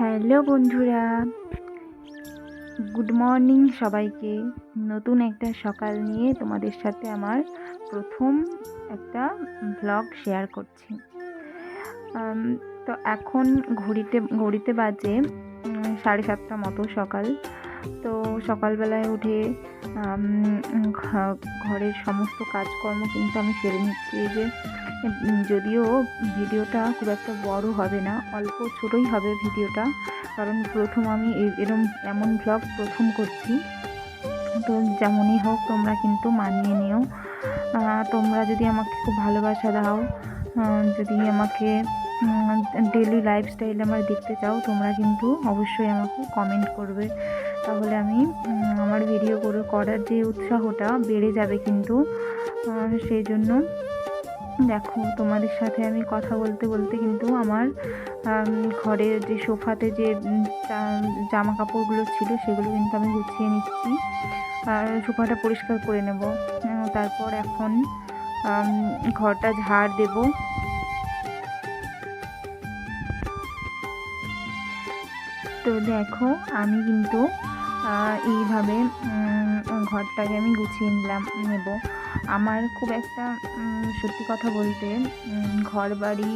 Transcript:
Hello বন্ধুরা, good morning সবাইকে। নতুন একটা সকাল নিয়ে তোমাদের সাথে আমার প্রথম একটা ব্লগ শেয়ার করছি। তো এখন ঘড়িতে বাজে 7:30 মতো সকাল। তো সকালবেলায় উঠে ঘরের সমস্ত কাজকর্ম কিন্তু আমি সেরে নিচ্ছি। এই যে যদিও ভিডিওটা খুব একটা বড় হবে না, অল্প ছোটোই হবে ভিডিওটা, কারণ প্রথম আমি এমন ব্লগ প্রথম করছি। তো যেমনই হোক তোমরা কিন্তু মানিয়ে নিও। তোমরা যদি আমাকে খুব ভালোবাসা দাও, যদি আমাকে ডেলি লাইফস্টাইল আমার দেখতে চাও, তোমরা কিন্তু অবশ্যই আমাকে কমেন্ট করবে। তাহলে আমি আমার ভিডিও করার যে উৎসাহটা বেড়ে যাবে কিন্তু। সেই জন্য দেখো, তোমাদের সাথে আমি কথা বলতে বলতে কিন্তু আমার ঘরের যে সোফাতে যে জামা কাপড়গুলো ছিল সেগুলো কিন্তু আমি গুছিয়ে নিচ্ছি। আর সোফাটা পরিষ্কার করে নেব। তারপর এখন ঘরটা ঝাড় দেব। তো দেখো, আমি কিন্তু এইভাবে ঘরটাকে আমি গুছিয়ে নেব। আমার খুব একটা সত্যি কথা বলতে ঘর বাড়ি